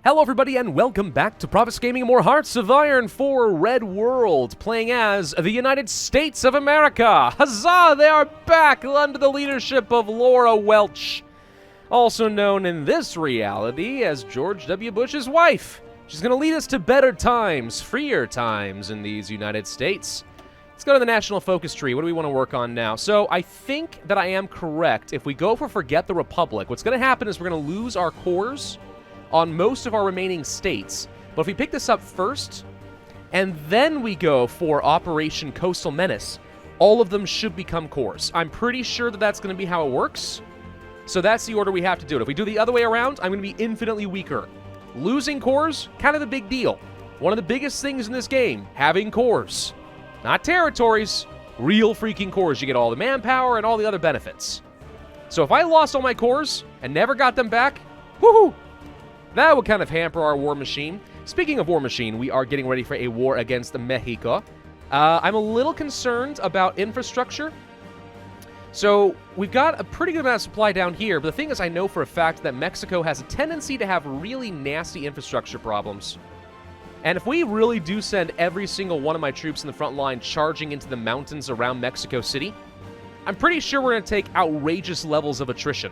Hello everybody and welcome back to Pravus Gaming, more Hearts of Iron 4 Red World, playing as the United States of America. Huzzah, they are back under the leadership of Laura Welch, also known in this reality as George W. Bush's wife. She's going to lead us to better times, freer times in these United States. Let's go to the national focus tree. What do we want to work on now? So I think that I am correct. If we go for Forget the Republic, what's going to happen is we're going to lose our cores on most of our remaining states. But if we pick this up first, and then we go for Operation Coastal Menace, all of them should become cores. I'm pretty sure that that's going to be how it works. So that's the order we have to do it. If we do the other way around, I'm going to be infinitely weaker. Losing cores, kind of a big deal. One of the biggest things in this game, having cores. Not territories, real freaking cores. You get all the manpower and all the other benefits. So if I lost all my cores and never got them back, woohoo! That would kind of hamper our war machine. Speaking of war machine, we are getting ready for a war against Mexico. I'm a little concerned about infrastructure. So we've got a pretty good amount of supply down here, but the thing is I know for a fact that Mexico has a tendency to have really nasty infrastructure problems. And if we really do send every single one of my troops in the front line charging into the mountains around Mexico City, I'm pretty sure we're going to take outrageous levels of attrition.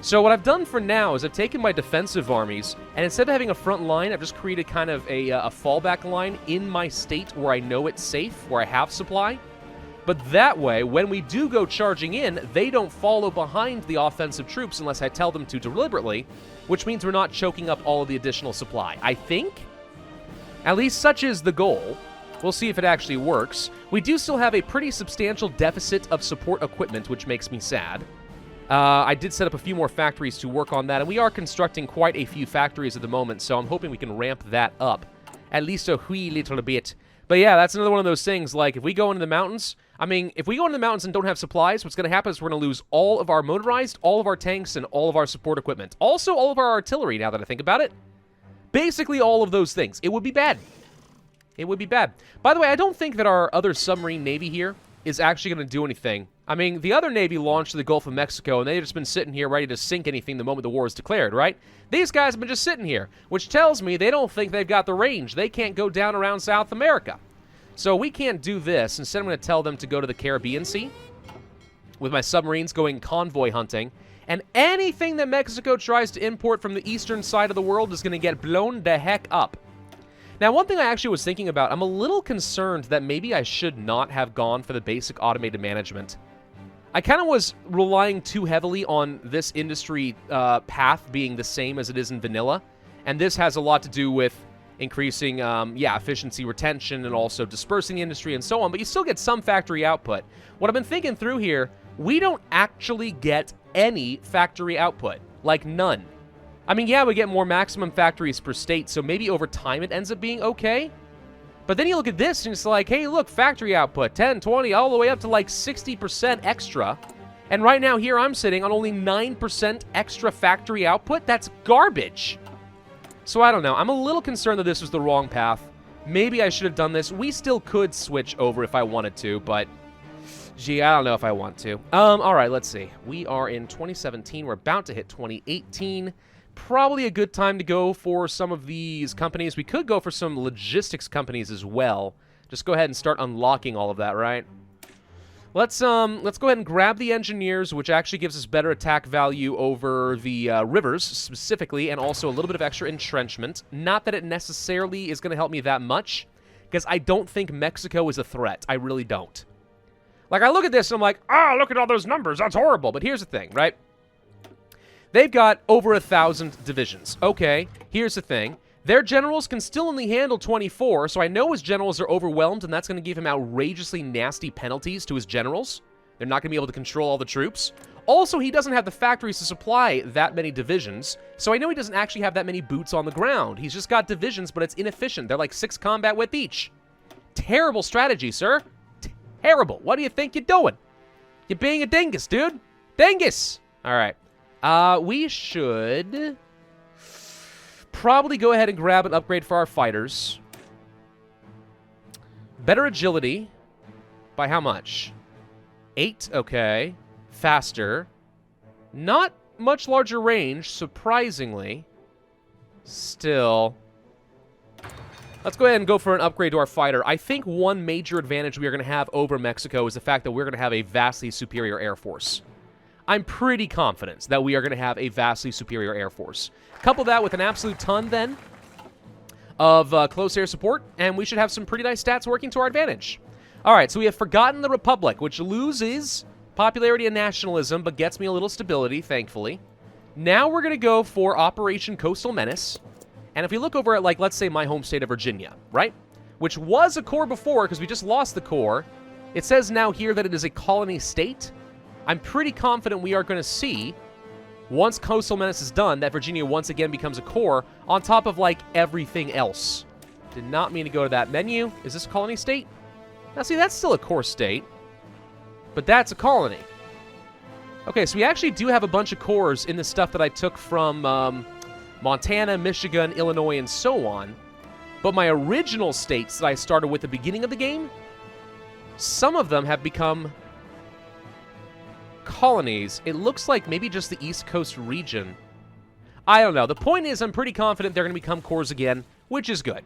So what I've done for now is I've taken my defensive armies, and instead of having a front line, I've just created kind of a fallback line in my state where I know it's safe, where I have supply. But that way, when we do go charging in, they don't follow behind the offensive troops unless I tell them to deliberately, which means we're not choking up all of the additional supply. I think? At least such is the goal. We'll see if it actually works. We do still have a pretty substantial deficit of support equipment, which makes me sad. I did set up a few more factories to work on that, and we are constructing quite a few factories at the moment, so I'm hoping we can ramp that up. At least a wee little bit. But yeah, that's another one of those things, like, if we go into the mountains, if we go into the mountains and don't have supplies, what's going to happen is we're going to lose all of our motorized, all of our tanks, and all of our support equipment. Also, all of our artillery, now that I think about it. Basically, all of those things. It would be bad. It would be bad. By the way, I don't think that our other submarine navy here is actually going to do anything. I mean, the other navy launched to the Gulf of Mexico, and they've just been sitting here ready to sink anything the moment the war is declared, right? These guys have been just sitting here, which tells me they don't think they've got the range. They can't go down around South America. So we can't do this. Instead, I'm going to tell them to go to the Caribbean Sea with my submarines going convoy hunting. And anything that Mexico tries to import from the eastern side of the world is going to get blown the heck up. Now, one thing I actually was thinking about, I'm a little concerned that maybe I should not have gone for the basic automated management. I kind of was relying too heavily on this industry path being the same as it is in vanilla, and this has a lot to do with increasing, efficiency, retention, and also dispersing the industry and so on, but you still get some factory output. What I've been thinking through here, we don't actually get any factory output, like none. I mean, yeah, we get more maximum factories per state, so maybe over time it ends up being okay. But then you look at this, and it's like, hey, look, factory output, 10, 20, all the way up to like 60% extra. And right now here I'm sitting on only 9% extra factory output. That's garbage. So I don't know. I'm a little concerned that this was the wrong path. Maybe I should have done this. We still could switch over if I wanted to, but gee, I don't know if I want to. All right, let's see. We are in 2017. We're about to hit 2018. Probably a good time to go for some of these companies. We could go for some logistics companies as well. Just go ahead and start unlocking all of that, right? Let's go ahead and grab the engineers, which actually gives us better attack value over the rivers specifically, and also a little bit of extra entrenchment. Not that it necessarily is going to help me that much, because I don't think Mexico is a threat. I really don't. Like, I look at this and I'm like, look at all those numbers. That's horrible. But here's the thing, right? They've got over 1,000 divisions. Okay, here's the thing. Their generals can still only handle 24, so I know his generals are overwhelmed, and that's going to give him outrageously nasty penalties to his generals. They're not going to be able to control all the troops. Also, he doesn't have the factories to supply that many divisions, so I know he doesn't actually have that many boots on the ground. He's just got divisions, but it's inefficient. They're like 6 combat width each. Terrible strategy, sir. Terrible. What do you think you're doing? You're being a dingus, dude. Dingus! All right. We should probably go ahead and grab an upgrade for our fighters. Better agility. By how much? 8, okay. Faster. Not much larger range, surprisingly. Still. Let's go ahead and go for an upgrade to our fighter. I think one major advantage we are going to have over Mexico is the fact that we're going to have a vastly superior air force. I'm pretty confident that we are going to have a vastly superior air force. Couple that with an absolute ton, then, of close air support, and we should have some pretty nice stats working to our advantage. All right, so we have Forgotten the Republic, which loses popularity and nationalism, but gets me a little stability, thankfully. Now we're going to go for Operation Coastal Menace. And if we look over at, like, let's say my home state of Virginia, right? Which was a core before, because we just lost the core. It says now here that it is a colony state. I'm pretty confident we are going to see, once Coastal Menace is done, that Virginia once again becomes a core, on top of, like, everything else. Did not mean to go to that menu. Is this a colony state? Now, see, that's still a core state. But that's a colony. Okay, so we actually do have a bunch of cores in the stuff that I took from Montana, Michigan, Illinois, and so on. But my original states that I started with at the beginning of the game, some of them have become colonies. It looks like maybe just the East Coast region. I don't know. The point is, I'm pretty confident they're going to become cores again, which is good.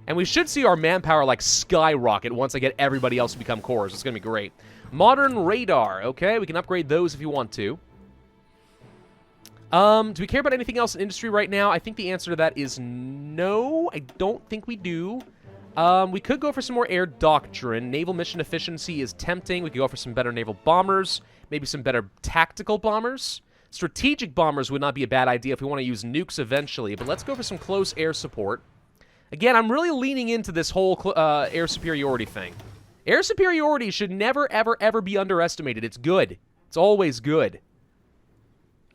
And we should see our manpower, like, skyrocket once I get everybody else to become cores. It's going to be great. Modern radar. Okay, we can upgrade those if you want to. Do we care about anything else in industry right now? I think the answer to that is no. I don't think we do. We could go for some more air doctrine. Naval mission efficiency is tempting. We could go for some better naval bombers. Maybe some better tactical bombers. Strategic bombers would not be a bad idea if we want to use nukes eventually. But let's go for some close air support. Again, I'm really leaning into this whole air superiority thing. Air superiority should never, ever, ever be underestimated. It's good. It's always good.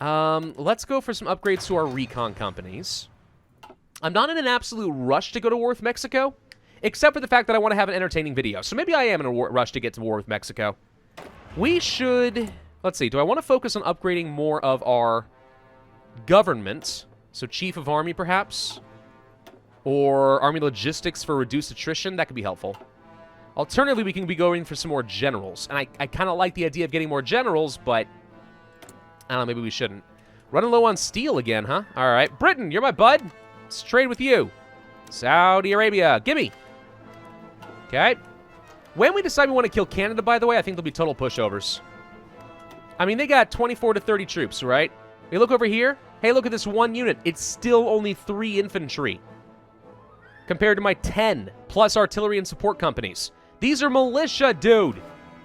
Let's go for some upgrades to our recon companies. I'm not in an absolute rush to go to war with Mexico, except for the fact that I want to have an entertaining video. So maybe I am in a rush to get to war with Mexico. We should... Let's see. Do I want to focus on upgrading more of our government? So Chief of Army, perhaps? Or Army Logistics for reduced attrition? That could be helpful. Alternatively, we can be going for some more generals. And I kind of like the idea of getting more generals, but... I don't know, maybe we shouldn't. Running low on steel again, huh? All right. Britain, you're my bud. Let's trade with you. Saudi Arabia, gimme. Okay. When we decide we want to kill Canada, by the way, I think there'll be total pushovers. I mean, they got 24 to 30 troops, right? We look over here. Hey, look at this one unit. It's still only 3 infantry. Compared to my 10, plus artillery and support companies. These are militia, dude.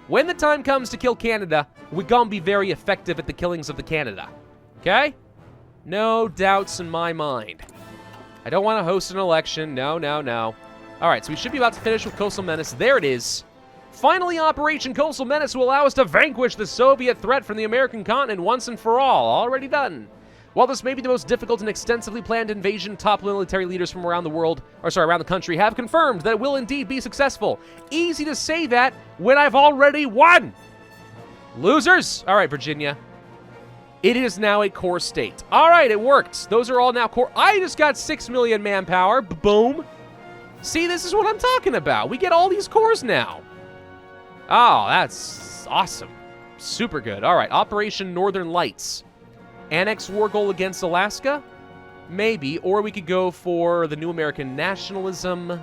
When the time comes to kill Canada, we're gonna be very effective at the killings of the Canada. Okay? No doubts in my mind. I don't want to host an election. No, no, no. Alright, so we should be about to finish with Coastal Menace. There it is. Finally, Operation Coastal Menace will allow us to vanquish the Soviet threat from the American continent once and for all. Already done. While this may be the most difficult and extensively planned invasion, top military leaders from around the world, around the country, have confirmed that it will indeed be successful. Easy to say that when I've already won! Losers! Alright, Virginia. It is now a core state. Alright, it worked. Those are all now core. I just got 6 million manpower. Boom. See, this is what I'm talking about. We get all these cores now. Oh, that's awesome. Super good. Alright, Operation Northern Lights. Annex war goal against Alaska? Maybe. Or we could go for the new American nationalism.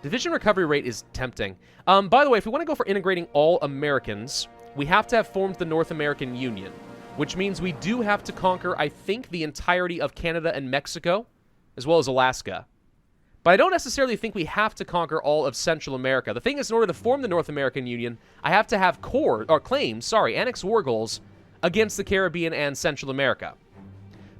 Division recovery rate is tempting. By the way, if we want to go for integrating all Americans, we have to have formed the North American Union, which means we do have to conquer, I think, the entirety of Canada and Mexico, as well as Alaska. But I don't necessarily think we have to conquer all of Central America. The thing is, in order to form the North American Union, I have to have annex war goals against the Caribbean and Central America.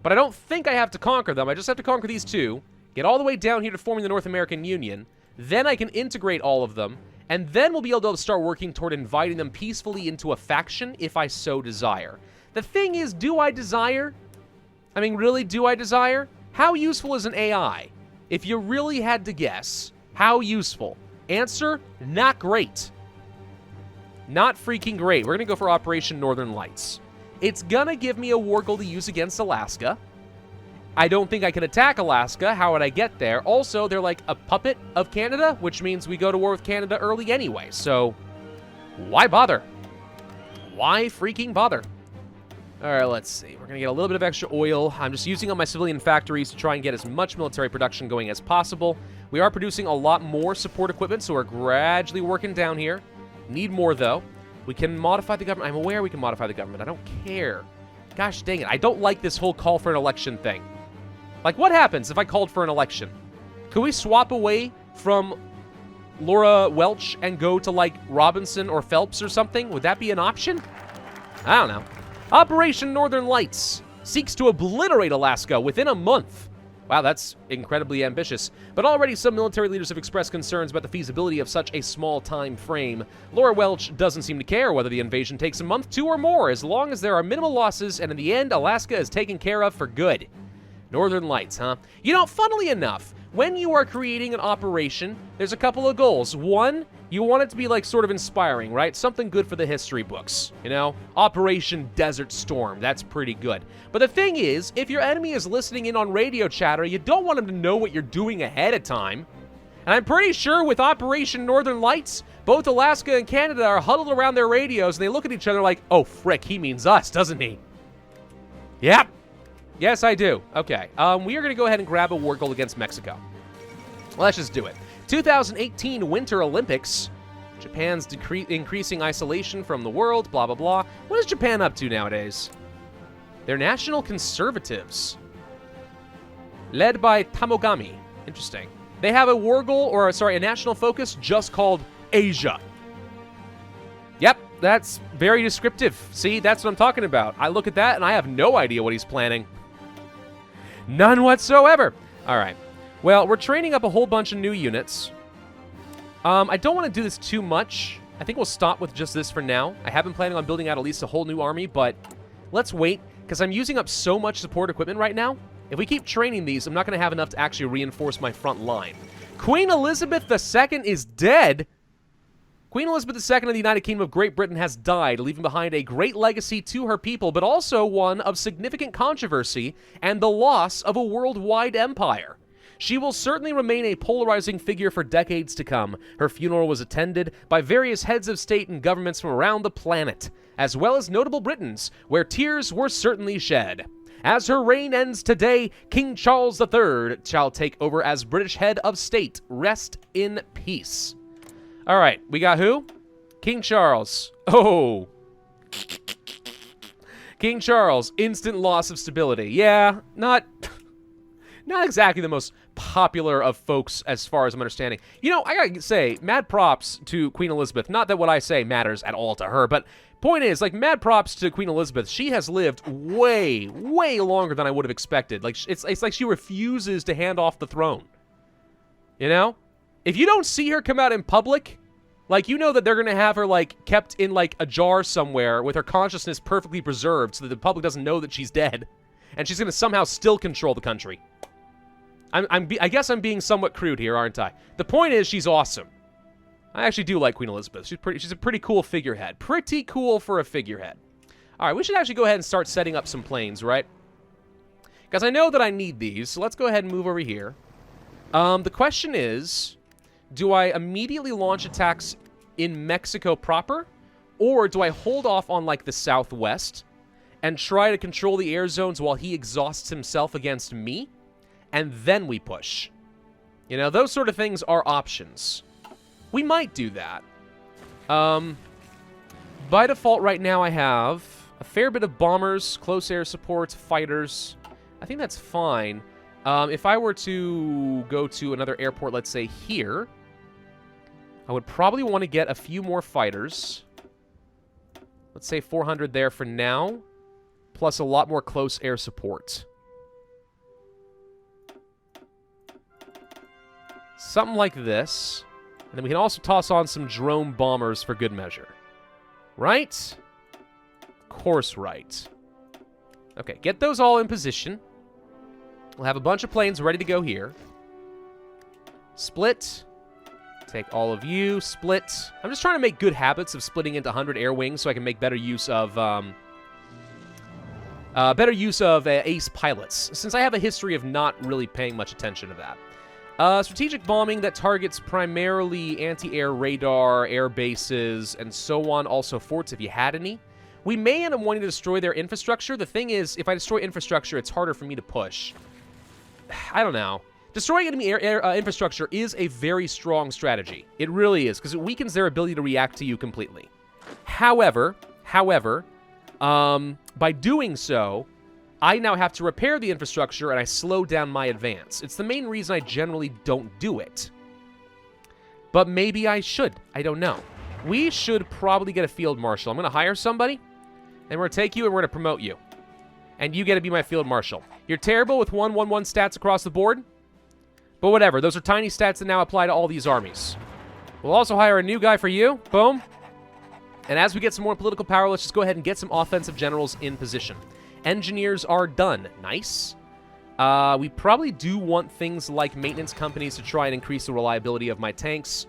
But I don't think I have to conquer them. I just have to conquer these two, get all the way down here to forming the North American Union, then I can integrate all of them, and then we'll be able to start working toward inviting them peacefully into a faction if I so desire. The thing is, do I desire? I mean, really, do I desire? How useful is an AI? If you really had to guess, how useful? Answer, not great. Not freaking great. We're going to go for Operation Northern Lights. It's going to give me a war goal to use against Alaska. I don't think I can attack Alaska. How would I get there? Also, they're like a puppet of Canada, which means we go to war with Canada early anyway. So, why bother? Why freaking bother? All right, let's see. We're going to get a little bit of extra oil. I'm just using up my civilian factories to try and get as much military production going as possible. We are producing a lot more support equipment, so we're gradually working down here. Need more, though. We can modify the government. I'm aware we can modify the government. I don't care. Gosh dang it. I don't like this whole call for an election thing. Like, what happens if I called for an election? Could we swap away from Laura Welch and go to, like, Robinson or Phelps or something? Would that be an option? I don't know. Operation Northern Lights seeks to obliterate Alaska within a month. Wow, that's incredibly ambitious. But already some military leaders have expressed concerns about the feasibility of such a small time frame. Laura Welch doesn't seem to care whether the invasion takes a month, 2, or more, as long as there are minimal losses, and in the end, Alaska is taken care of for good. Northern Lights, huh? You know, funnily enough, when you are creating an operation, there's a couple of goals. One, you want it to be, like, sort of inspiring, right? Something good for the history books, you know? Operation Desert Storm, that's pretty good. But the thing is, if your enemy is listening in on radio chatter, you don't want them to know what you're doing ahead of time. And I'm pretty sure with Operation Northern Lights, both Alaska and Canada are huddled around their radios, and they look at each other like, oh, frick, he means us, doesn't he? Yep. Yes, I do. Okay. We are going to go ahead and grab a war goal against Mexico. Let's just do it. 2018 Winter Olympics. Japan's increasing isolation from the world, blah, blah, blah. What is Japan up to nowadays? They're national conservatives. Led by Tamogami. Interesting. They have a war goal, or sorry, a national focus just called Asia. Yep, that's very descriptive. See, that's what I'm talking about. I look at that and I have no idea what he's planning. None whatsoever. All right. Well, we're training up a whole bunch of new units. I don't want to do this too much. I think we'll stop with just this for now. I have been planning on building out at least a whole new army, but let's wait, because I'm using up so much support equipment right now. If we keep training these, I'm not going to have enough to actually reinforce my front line. Queen Elizabeth II is dead. Queen Elizabeth II of the United Kingdom of Great Britain has died, leaving behind a great legacy to her people, but also one of significant controversy and the loss of a worldwide empire. She will certainly remain a polarizing figure for decades to come. Her funeral was attended by various heads of state and governments from around the planet, as well as notable Britons, where tears were certainly shed. As her reign ends today, King Charles III shall take over as British head of state. Rest in peace. All right, we got who? King Charles. Oh. King Charles, instant loss of stability. Yeah, not exactly the most popular of folks as far as I'm understanding. You know, I gotta say, mad props to Queen Elizabeth. Not that what I say matters at all to her, but point is, like, mad props to Queen Elizabeth. She has lived way, way longer than I would have expected. Like, it's like she refuses to hand off the throne. You know? If you don't see her come out in public, like, you know that they're gonna have her, like, kept in, like, a jar somewhere with her consciousness perfectly preserved so that the public doesn't know that she's dead. And she's gonna somehow still control the country. I guess I'm being somewhat crude here, aren't I? The point is, she's awesome. I actually do like Queen Elizabeth. She's a pretty cool figurehead. Pretty cool for a figurehead. All right, we should actually go ahead and start setting up some planes, right? Because I know that I need these, so let's go ahead and move over here. The question is, do I immediately launch attacks in Mexico proper? Or do I hold off on, like, the southwest and try to control the air zones while he exhausts himself against me? And then we push. You know, those sort of things are options. We might do that. By default, right now, I have a fair bit of bombers, close air support, fighters. I think that's fine. If I were to go to another airport, let's say here, I would probably want to get a few more fighters. Let's say 400 there for now, plus a lot more close air support. Something like this. And then we can also toss on some drone bombers for good measure. Right? Of course, right. Okay, get those all in position. We'll have a bunch of planes ready to go here. Split. Take all of you. Split. I'm just trying to make good habits of splitting into 100 air wings so I can make better use of ace pilots, since I have a history of not really paying much attention to that. Strategic bombing that targets primarily anti-air radar, air bases, and so on, also forts if you had any. We may end up wanting to destroy their infrastructure. The thing is, if I destroy infrastructure, it's harder for me to push. I don't know. Destroying enemy infrastructure is a very strong strategy. It really is, because it weakens their ability to react to you completely. However, by doing so, I now have to repair the infrastructure and I slow down my advance. It's the main reason I generally don't do it. But maybe I should. I don't know. We should probably get a field marshal. I'm going to hire somebody, and we're going to take you and we're going to promote you. And you get to be my field marshal. You're terrible with 1-1-1 stats across the board, but whatever. Those are tiny stats that now apply to all these armies. We'll also hire a new guy for you. Boom. And as we get some more political power, let's just go ahead and get some offensive generals in position. Engineers are done. Nice. We probably do want things like maintenance companies to try and increase the reliability of my tanks.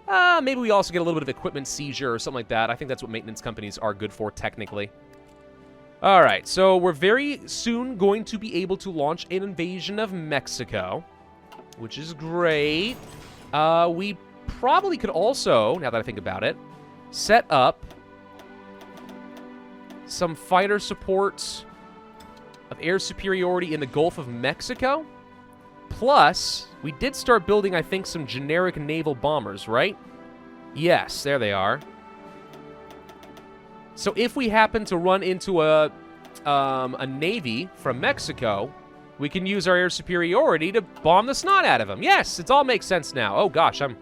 Maybe we also get a little bit of equipment seizure or something like that. I think that's what maintenance companies are good for, technically. All right, so we're very soon going to be able to launch an invasion of Mexico, which is great. We probably could also, now that I think about it, set up some fighter support of air superiority in the Gulf of Mexico. Plus, we did start building, I think, some generic naval bombers, right? Yes, there they are. So if we happen to run into a navy from Mexico, we can use our air superiority to bomb the snot out of them. Yes, it all makes sense now. Oh gosh, I'm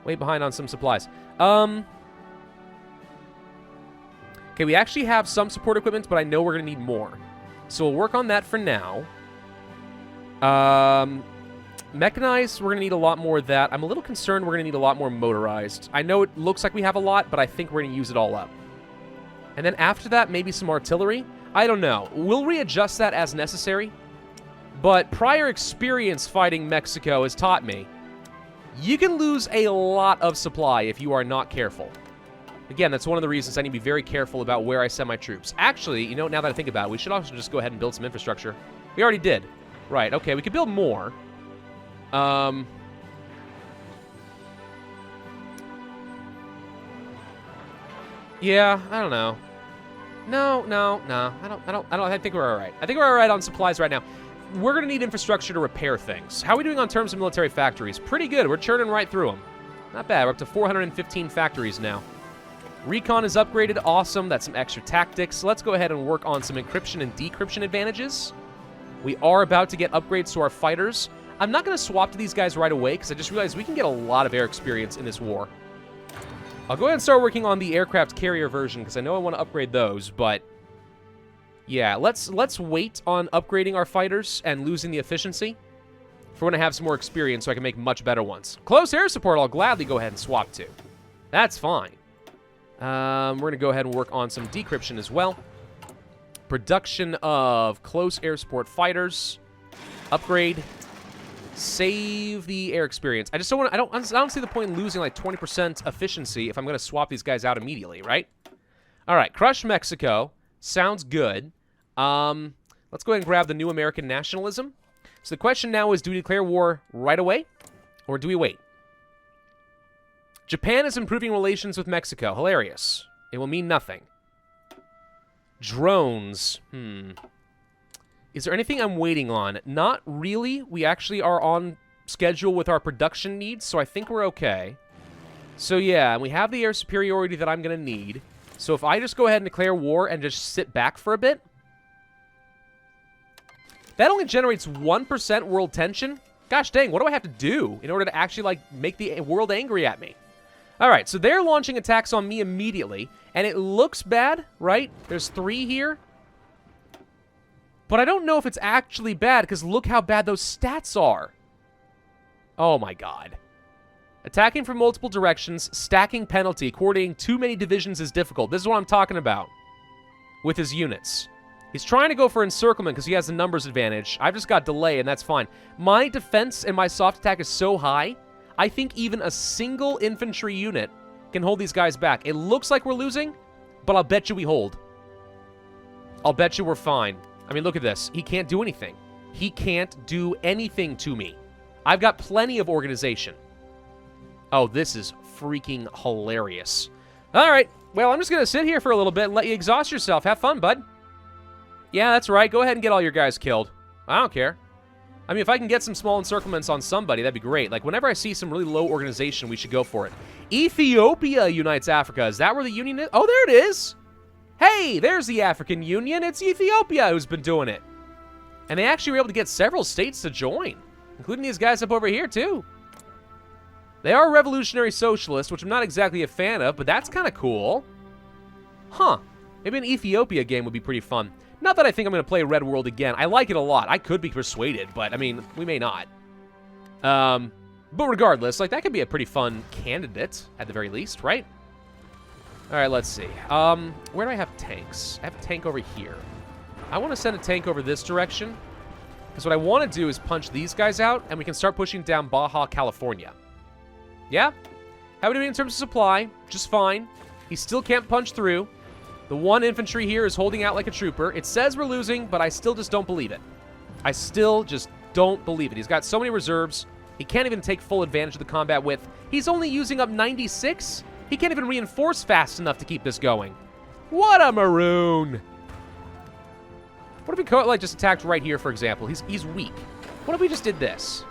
way behind on some supplies. Okay, we actually have some support equipment, but I know we're going to need more. So we'll work on that for now. Mechanized, we're going to need a lot more of that. I'm a little concerned we're going to need a lot more motorized. I know it looks like we have a lot, but I think we're going to use it all up. And then after that, maybe some artillery. I don't know. We'll readjust that as necessary. But prior experience fighting Mexico has taught me you can lose a lot of supply if you are not careful. Again, that's one of the reasons I need to be very careful about where I send my troops. Actually, you know, now that I think about it, we should also just go ahead and build some infrastructure. We already did. Right, okay, we could build more. Yeah, I don't know. No. I think we're all right. I think we're all right on supplies right now. We're going to need infrastructure to repair things. How are we doing on terms of military factories? Pretty good. We're churning right through them. Not bad. We're up to 415 factories now. Recon is upgraded. Awesome. That's some extra tactics. Let's go ahead and work on some encryption and decryption advantages. We are about to get upgrades to our fighters. I'm not going to swap to these guys right away because I just realized we can get a lot of air experience in this war. I'll go ahead and start working on the aircraft carrier version because I know I want to upgrade those, but yeah, let's wait on upgrading our fighters and losing the efficiency for when I have some more experience so I can make much better ones. Close air support I'll gladly go ahead and swap to. That's fine. We're going to go ahead and work on some decryption as well. Production of close air support fighters. Upgrade. Save the air experience. I just don't want to, I don't see the point in losing like 20% efficiency if I'm going to swap these guys out immediately, right? All right, crush Mexico. Sounds good. Let's go ahead and grab the new American nationalism. So the question now is, do we declare war right away or do we wait? Japan is improving relations with Mexico. Hilarious. It will mean nothing. Drones. Is there anything I'm waiting on? Not really. We actually are on schedule with our production needs, so I think we're okay. So yeah, and we have the air superiority that I'm going to need. So if I just go ahead and declare war and just sit back for a bit, that only generates 1% world tension. Gosh dang, what do I have to do in order to actually, like, make the world angry at me? All right, so they're launching attacks on me immediately, and it looks bad, right? There's 3 here. But I don't know if it's actually bad, because look how bad those stats are. Oh my god. Attacking from multiple directions, stacking penalty, coordinating too many divisions is difficult. This is what I'm talking about with his units. He's trying to go for encirclement because he has the numbers advantage. I've just got delay, and that's fine. My defense and my soft attack is so high, I think even a single infantry unit can hold these guys back. It looks like we're losing, but I'll bet you we hold. I'll bet you we're fine. I mean, look at this. He can't do anything. He can't do anything to me. I've got plenty of organization. Oh, this is freaking hilarious. All right, Well, I'm just going to sit here for a little bit and let you exhaust yourself. Have fun, bud. Yeah, that's right. Go ahead and get all your guys killed. I don't care. I mean, if I can get some small encirclements on somebody, that'd be great. Like, whenever I see some really low organization, we should go for it. Ethiopia unites Africa. Is that where the Union is? Oh, there it is. Hey, there's the African Union. It's Ethiopia who's been doing it. And they actually were able to get several states to join, including these guys up over here, too. They are revolutionary socialists, which I'm not exactly a fan of, but that's kind of cool. Huh. Maybe an Ethiopia game would be pretty fun. Not that I think I'm going to play Red World again. I like it a lot. I could be persuaded, but, I mean, we may not. But regardless, like, that could be a pretty fun candidate, at the very least, right? All right, let's see. Where do I have tanks? I have a tank over here. I want to send a tank over this direction, because what I want to do is punch these guys out, and we can start pushing down Baja, California. Yeah? How are we doing in terms of supply? Just fine. He still can't punch through. The one infantry here is holding out like a trooper. It says we're losing, but I still just don't believe it. I still just don't believe it. He's got so many reserves. He can't even take full advantage of the combat width. He's only using up 96. He can't even reinforce fast enough to keep this going. What a maroon. What if we just attacked right here, for example? He's weak. What if we just did this?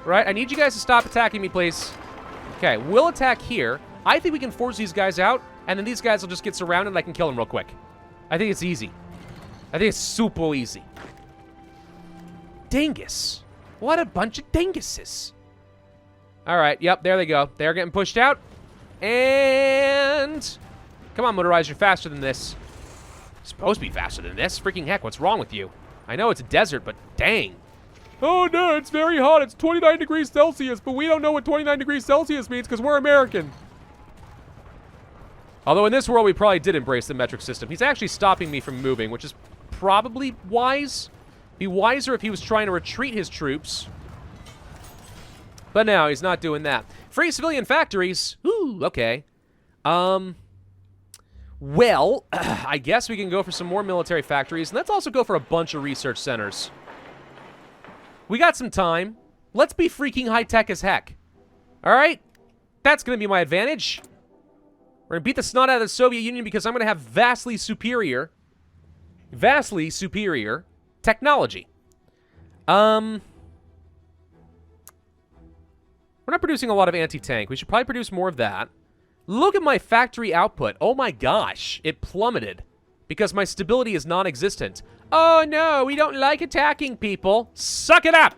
Right? I need you guys to stop attacking me, please. Okay, we'll attack here. I think we can force these guys out, and then these guys will just get surrounded and I can kill them real quick. I think it's easy. I think it's super easy. Dingus. What a bunch of dinguses. All right, yep, there they go. They're getting pushed out. And... come on, motorized, you're faster than this. Supposed to be faster than this. Freaking heck, what's wrong with you? I know it's a desert, but dang. Oh, no, it's very hot. It's 29 degrees Celsius, but we don't know what 29 degrees Celsius means because we're American. Although in this world, we probably did embrace the metric system. He's actually stopping me from moving, which is probably wise. Be wiser if he was trying to retreat his troops. But no, he's not doing that. Free civilian factories. Ooh, okay. Well, I guess we can go for some more military factories. And let's also go for a bunch of research centers. We got some time. Let's be freaking high-tech as heck. All right? That's going to be my advantage. We're going to beat the snot out of the Soviet Union because I'm going to have vastly superior technology. We're not producing a lot of anti-tank. We should probably produce more of that. Look at my factory output. Oh my gosh, it plummeted because my stability is non-existent. Oh no, we don't like attacking people. Suck it up!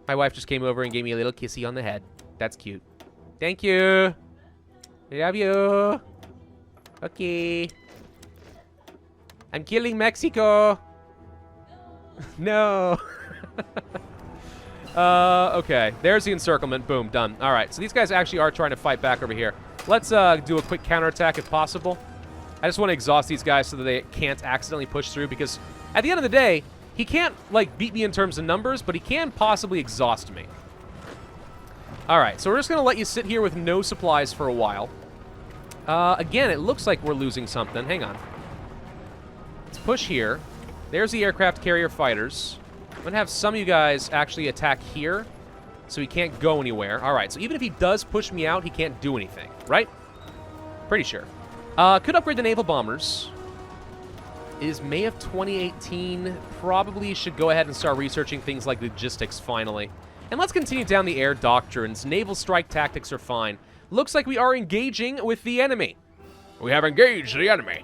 My wife just came over and gave me a little kissy on the head. That's cute. Thank you. I love you. Okay. I'm killing Mexico. No. Okay. There's the encirclement. Boom. Done. All right. So these guys actually are trying to fight back over here. Let's do a quick counterattack if possible. I just want to exhaust these guys so that they can't accidentally push through because at the end of the day, he can't, like, beat me in terms of numbers, but he can possibly exhaust me. All right. So we're just going to let you sit here with no supplies for a while. Again, it looks like we're losing something. Hang on. Let's push here. There's the aircraft carrier fighters. I'm going to have some of you guys actually attack here so he can't go anywhere. All right, so even if he does push me out, he can't do anything, right? Pretty sure. Could upgrade the naval bombers. It is May of 2018. Probably should go ahead and start researching things like logistics finally. And let's continue down the air doctrines. Naval strike tactics are fine. Looks like we are engaging with the enemy. We have engaged the enemy.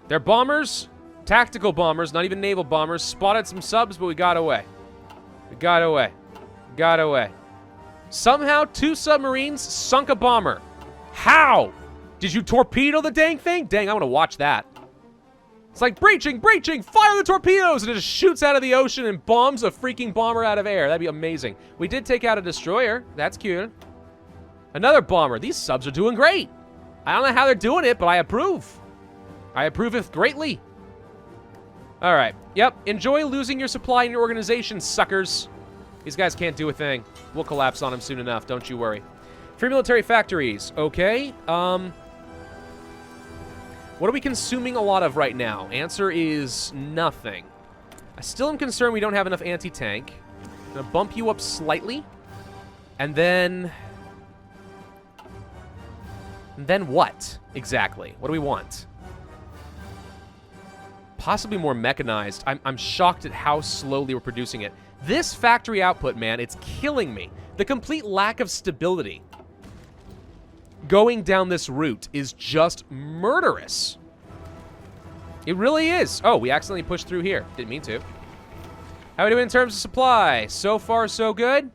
Their bombers, tactical bombers, not even naval bombers, spotted some subs, but we got away. We got away. Got away. Somehow, 2 submarines sunk a bomber. How? Did you torpedo the dang thing? Dang, I want to watch that. It's like, breaching, breaching, fire the torpedoes, and it just shoots out of the ocean and bombs a freaking bomber out of air. That'd be amazing. We did take out a destroyer. That's cute. Another bomber. These subs are doing great. I don't know how they're doing it, but I approve. I approveth greatly. All right. Yep. Enjoy losing your supply in your organization, suckers. These guys can't do a thing. We'll collapse on them soon enough. Don't you worry. Free military factories. Okay. What are we consuming a lot of right now? Answer is nothing. I still am concerned we don't have enough anti-tank. I'm going to bump you up slightly. And then... And then what, exactly? What do we want? Possibly more mechanized. I'm shocked at how slowly we're producing it. This factory output, man, it's killing me. The complete lack of stability going down this route is just murderous. It really is. Oh, we accidentally pushed through here. Didn't mean to. How are we doing in terms of supply? So far, so good.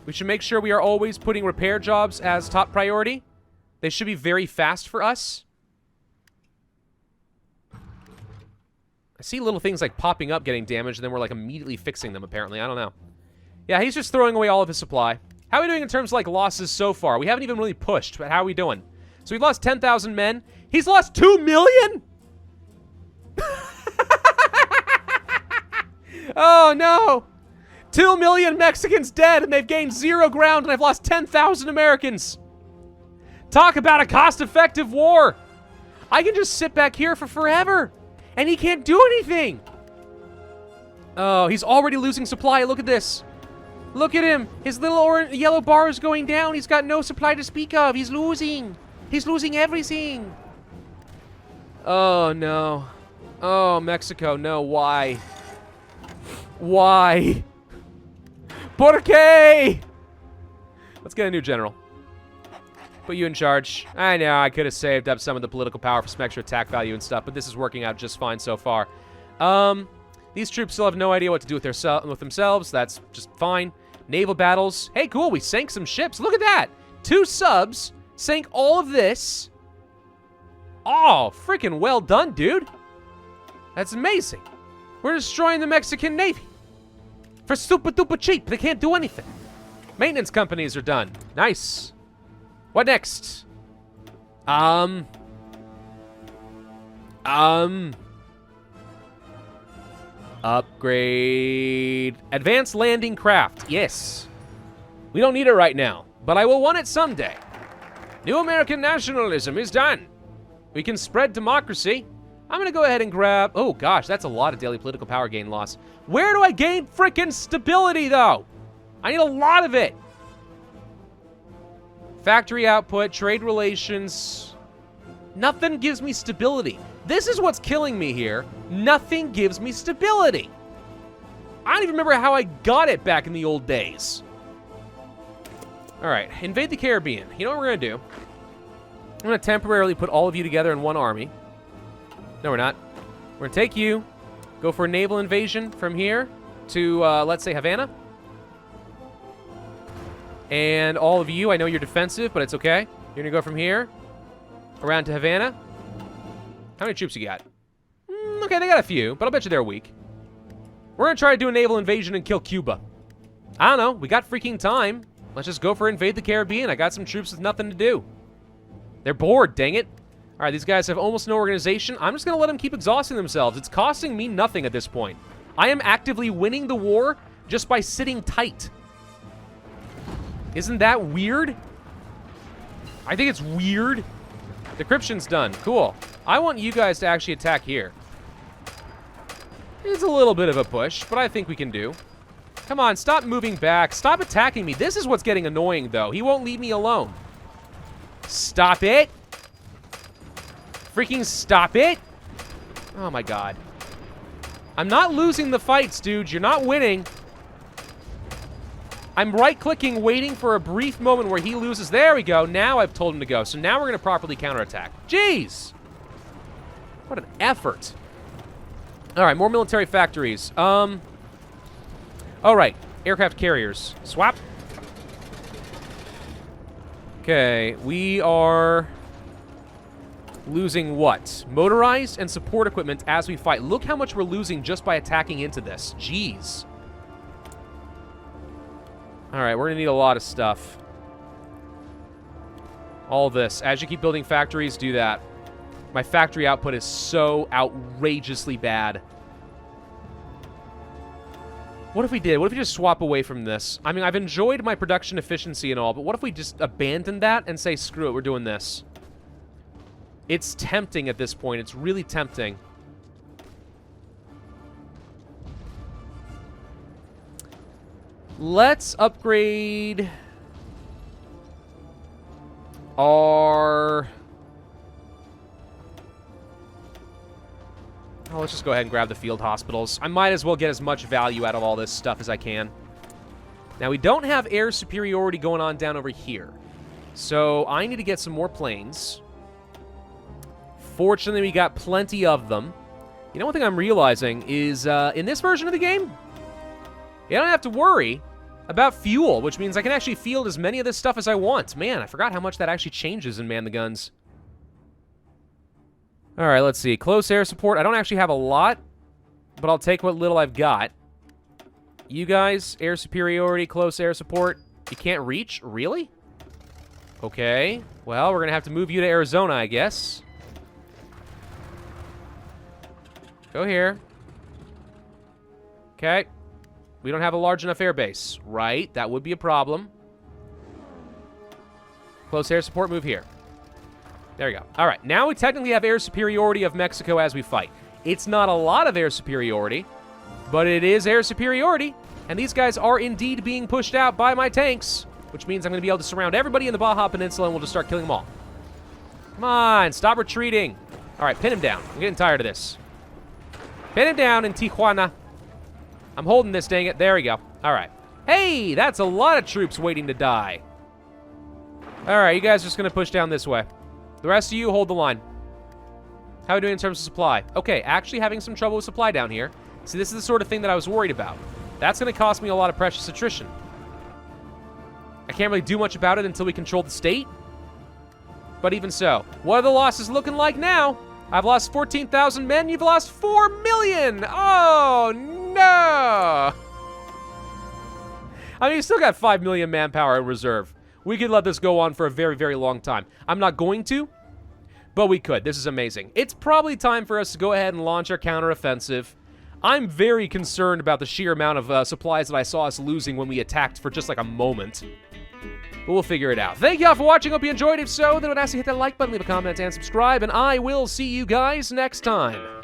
We should make sure we are always putting repair jobs as top priority. They should be very fast for us. I see little things like popping up getting damaged, and then we're like immediately fixing them, apparently. I don't know. Yeah, he's just throwing away all of his supply. How are we doing in terms of like losses so far? We haven't even really pushed, but how are we doing? So we've lost 10,000 men. He's lost 2 million? Oh, no. 2 million Mexicans dead, and they've gained 0 ground, and I've lost 10,000 Americans. Talk about a cost-effective war. I can just sit back here for forever, and he can't do anything. Oh, he's already losing supply. Look at this. Look at him. His little orange, yellow bar is going down. He's got no supply to speak of. He's losing. He's losing everything. Oh, no. Oh, Mexico, no. Why? Why? ¿Por qué? Let's get a new general. Put you in charge. I know, I could have saved up some of the political power for some extra attack value and stuff, but this is working out just fine so far. These troops still have no idea what to do with themselves. That's just fine. Naval battles. Hey, cool, we sank some ships. Look at that. 2 subs sank all of this. Oh, freaking well done, dude. That's amazing. We're destroying the Mexican Navy. For super duper cheap. They can't do anything. Maintenance companies are done. Nice. What next? Upgrade. Advanced landing craft. Yes. We don't need it right now, but I will want it someday. New American nationalism is done. We can spread democracy. I'm gonna go ahead and grab... Oh, gosh, that's a lot of daily political power gain loss. Where do I gain frickin' stability, though? I need a lot of it. Factory output, trade relations. Nothing gives me stability. This is what's killing me here. Nothing gives me stability. I don't even remember how I got it back in the old days. All right, invade the Caribbean. You know what we're gonna do? I'm gonna temporarily put all of you together in one army. No, we're not. We're gonna take you, go for a naval invasion from here to, let's say, Havana. And all of you, I know you're defensive, but it's okay. You're gonna go from here around to Havana. How many troops you got? Okay, they got a few, but I'll bet you they're weak. We're gonna try to do a naval invasion and kill Cuba. I don't know, we got freaking time. Let's just go for invade the Caribbean. I got some troops with nothing to do. They're bored, dang it. All right, these guys have almost no organization. I'm just gonna let them keep exhausting themselves. It's costing me nothing at this point. I am actively winning the war just by sitting tight. Isn't that weird? I think it's weird. Decryption's done. Cool. I want you guys to actually attack here. It's a little bit of a push, but I think we can do. Come on, stop moving back. Stop attacking me. This is what's getting annoying, though. He won't leave me alone. Stop it. Freaking stop it. Oh, my God. I'm not losing the fights, dude. You're not winning. I'm right-clicking, waiting for a brief moment where he loses. There we go. Now I've told him to go. So now we're going to properly counterattack. Jeez. What an effort. All right, more military factories. All right, aircraft carriers. Swap. Okay, we are losing what? Motorized and support equipment as we fight. Look how much we're losing just by attacking into this. Jeez. All right, we're gonna need a lot of stuff. All this. As you keep building factories, do that. My factory output is so outrageously bad. What if we did? What if we just swap away from this? I mean, I've enjoyed my production efficiency and all, but what if we just abandon that and say, screw it, we're doing this? It's tempting at this point. It's really tempting. Let's upgrade are... Oh, let's just go ahead and grab the field hospitals. I might as well get as much value out of all this stuff as I can. Now, we don't have air superiority going on down over here. So, I need to get some more planes. Fortunately, we got plenty of them. You know, one thing I'm realizing is, in this version of the game, you don't have to worry about fuel, which means I can actually field as many of this stuff as I want. Man, I forgot how much that actually changes in Man the Guns. All right, let's see. Close air support. I don't actually have a lot, but I'll take what little I've got. You guys, air superiority, close air support. You can't reach? Really? Okay. Well, we're going to have to move you to Arizona, I guess. Go here. Okay. We don't have a large enough airbase. Right. That would be a problem. Close air support, move here. There we go. All right. Now we technically have air superiority of Mexico as we fight. It's not a lot of air superiority, but it is air superiority. And these guys are indeed being pushed out by my tanks, which means I'm going to be able to surround everybody in the Baja Peninsula and we'll just start killing them all. Come on. Stop retreating. All right. Pin him down. I'm getting tired of this. Pin him down in Tijuana. I'm holding this, dang it. There we go. All right. Hey, that's a lot of troops waiting to die. All right, you guys are just going to push down this way. The rest of you, hold the line. How are we doing in terms of supply? Okay, actually having some trouble with supply down here. See, this is the sort of thing that I was worried about. That's going to cost me a lot of precious attrition. I can't really do much about it until we control the state. But even so, what are the losses looking like now? I've lost 14,000 men. You've lost 4 million. Oh, no. I mean, you still got 5 million manpower in reserve. We could let this go on for a very, very long time. I'm not going to, but we could. This is amazing. It's probably time for us to go ahead and launch our counteroffensive. I'm very concerned about the sheer amount of supplies that I saw us losing when we attacked for just like a moment. But we'll figure it out. Thank y'all for watching. Hope you enjoyed. If so, then I would ask you to hit that like button, leave a comment, and subscribe, and I will see you guys next time.